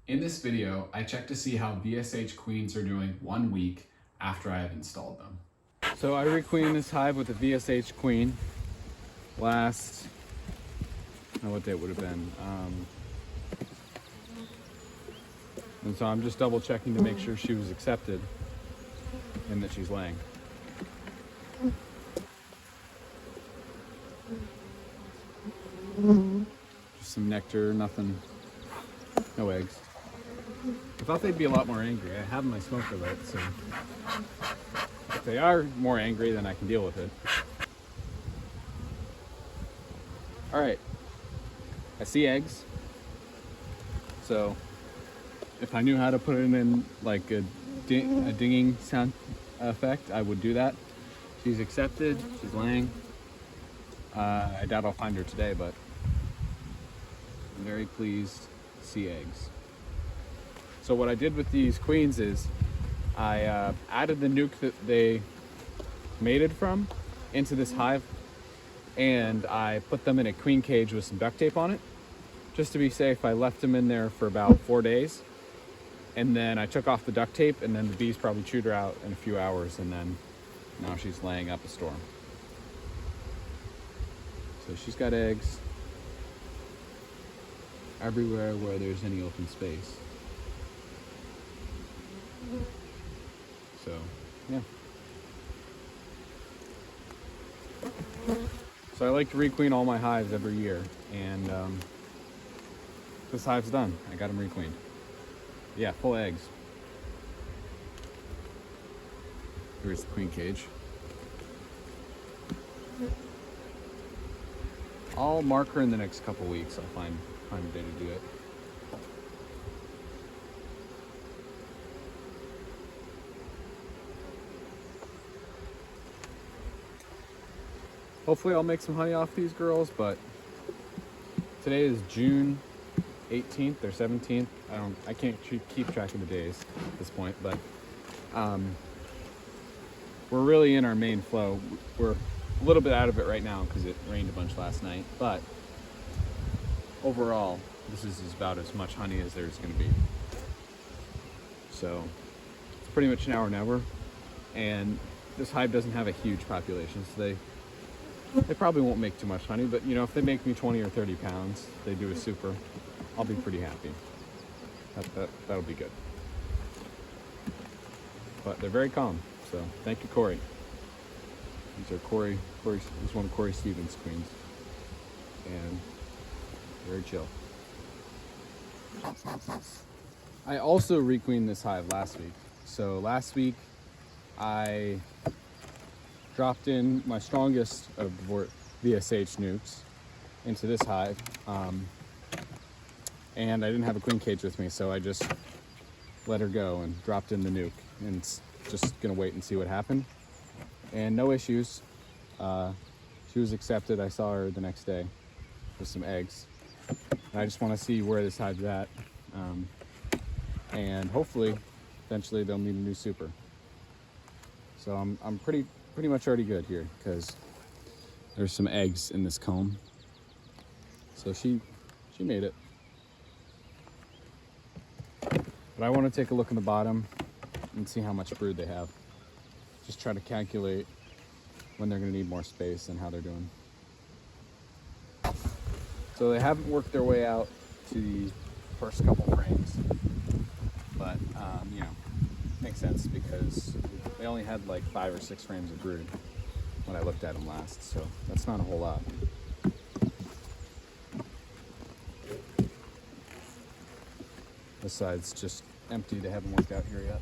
In this video, I checked to see how VSH queens are doing 1 week after I have installed them. So I requeened this hive with a VSH queen last, I don't know what day it would have been. And so I'm just double checking to make sure she was accepted and that she's laying. Just some nectar, nothing, no eggs. I thought they'd be a lot more angry. I have my smoker lit, so if they are more angry, then I can deal with it. All right, I see eggs. So if I knew how to put it in like a dinging sound effect, I would do that. She's accepted, she's laying. I doubt I'll find her today, but I'm very pleased to see eggs. So what I did with these queens is I added the nuke that they mated from into this hive, and I put them in a queen cage with some duct tape on it. Just to be safe, I left them in there for about 4 days, and then I took off the duct tape, and then the bees probably chewed her out in a few hours, and then now she's laying up a storm. So she's got eggs everywhere where there's any open space. So, yeah. So I like to requeen all my hives every year, and this hive's done. I got them requeened. Yeah, full eggs. Here's the queen cage. I'll mark her in the next couple weeks. I'll find a day to do it. Hopefully I'll make some honey off these girls, but today is June 18th or 17th. I can't keep track of the days at this point, but we're really in our main flow. We're a little bit out of it right now because it rained a bunch last night, but overall, this is about as much honey as there's going to be. So it's pretty much now or never, and this hive doesn't have a huge population, so they probably won't make too much honey, but you know, if they make me 20 or 30 pounds, they do a super, I'll be pretty happy. That'll be good. But they're very calm, so thank you, Corey. These are this is one of Corey Stevens' queens, and very chill. I also requeened this hive last week. So last week I dropped in my strongest of VSH nukes into this hive, and I didn't have a queen cage with me, so I just let her go and dropped in the nuke, and just gonna wait and see what happened. And no issues. She was accepted. I saw her the next day with some eggs, and I just want to see where this hive's at, and hopefully eventually they'll need a new super. So I'm pretty much already good here because there's some eggs in this comb. So she made it. But I want to take a look in the bottom and see how much brood they have. Just try to calculate when they're going to need more space and how they're doing. So they haven't worked their way out to the first couple frames, but you know, makes sense because they only had like 5 or 6 frames of brood when I looked at them last, so that's not a whole lot. This side's just empty. They haven't worked out here yet.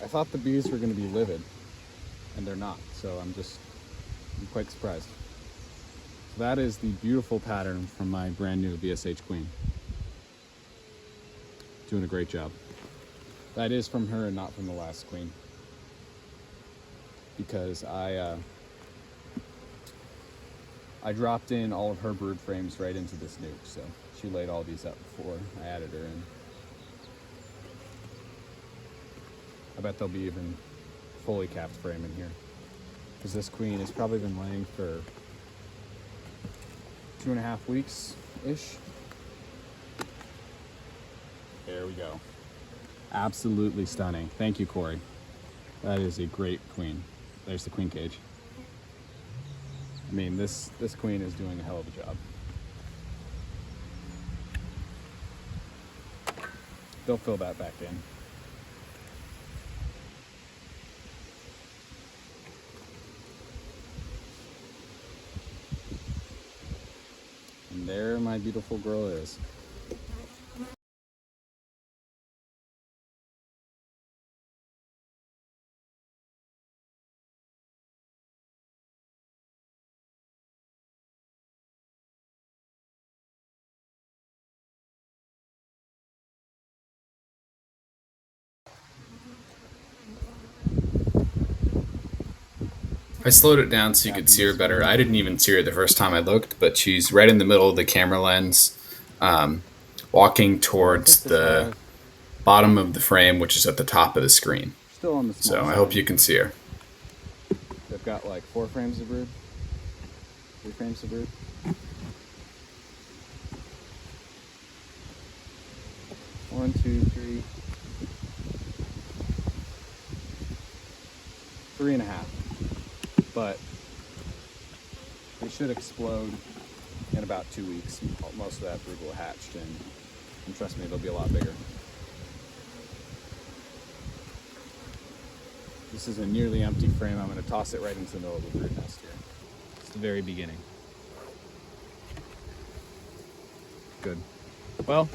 I thought the bees were going to be livid, and they're not, so I'm quite surprised. So that is the beautiful pattern from my brand new VSH queen. Doing a great job. That is from her and not from the last queen, because I dropped in all of her brood frames right into this nuke, so she laid all these up before I added her in. I bet they'll be even fully capped frame in here, because this queen has probably been laying for 2.5 weeks-ish. There we go. Absolutely stunning. Thank you, Corey. That is a great queen. There's the queen cage. I mean, this queen is doing a hell of a job. They'll fill that back in. And there my beautiful girl is. I slowed it down so you could see her better. I didn't even see her the first time I looked, but she's right in the middle of the camera lens, walking towards the bottom of the frame, which is at the top of the screen. Still on the small So I side. hope you can see her. They've got like 4 frames of brood, 3 frames of brood. One, two, three, 3.5. But they should explode in about 2 weeks. Most of that brood will hatch, and trust me, they'll be a lot bigger. This is a nearly empty frame. I'm going to toss it right into the middle of the brood nest here. It's the very beginning. Good. Well,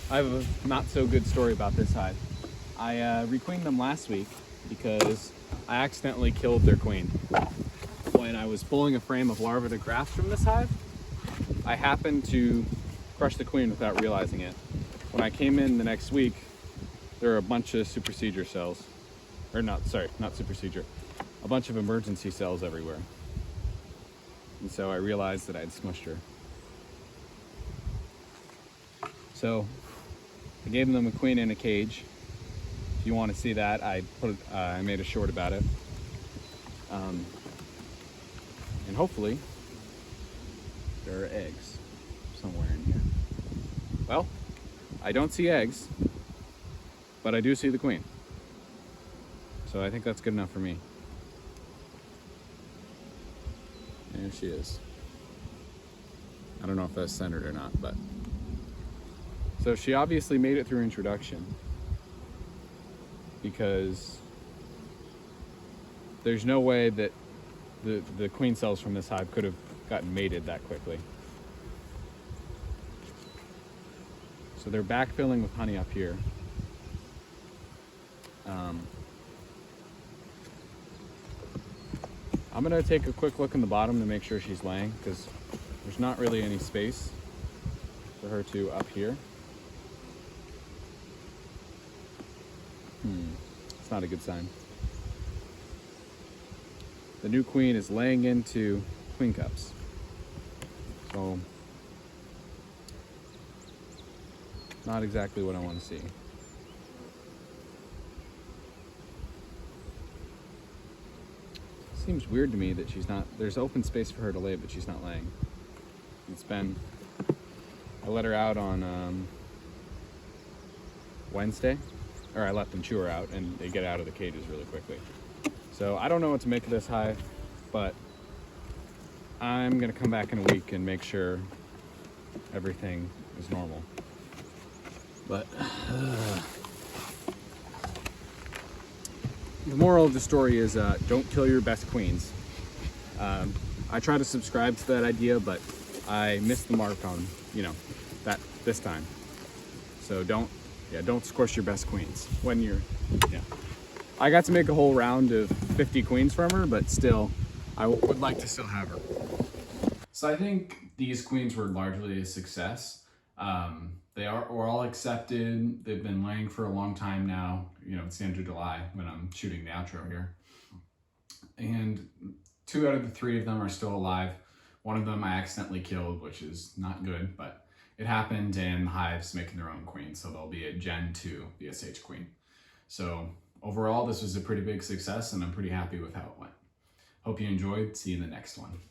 I have a not so good story about this hive. I requeened them last week because I accidentally killed their queen. When I was pulling a frame of larvae to grafts from this hive, I happened to crush the queen without realizing it. When I came in the next week, there were a bunch of supersedure cells. Or not supersedure. A bunch of emergency cells everywhere. And so I realized that I'd smushed her. So I gave them a queen in a cage. If you want to see that, I made a short about it. And hopefully there are eggs somewhere in here. Well, I don't see eggs, but I do see the queen. So I think that's good enough for me. There she is. I don't know if that's centered or not, but. So she obviously made it through introduction, because there's no way that the queen cells from this hive could have gotten mated that quickly. So they're backfilling with honey up here. I'm gonna take a quick look in the bottom to make sure she's laying, because there's not really any space for her to up here. It's not a good sign. The new queen is laying into queen cups. So, not exactly what I want to see. Seems weird to me that she's not, there's open space for her to lay, but she's not laying. It's been, I let her out on Wednesday, or I let them chew her out, and they get out of the cages really quickly. So I don't know what to make of this hive, but I'm gonna come back in a week and make sure everything is normal. But the moral of the story is don't kill your best queens. I try to subscribe to that idea, but I missed the mark on, that this time. So don't squish your best queens when you're, I got to make a whole round of 50 queens from her, but still, I would like to still have her. So I think these queens were largely a success. Were all accepted. They've been laying for a long time now. It's the end of July when I'm shooting the outro here. And 2 out of the 3 of them are still alive. One of them I accidentally killed, which is not good, but it happened, and the hive's making their own queen, so there'll be a Gen 2 VSH queen. So overall, this was a pretty big success and I'm pretty happy with how it went. Hope you enjoyed. See you in the next one.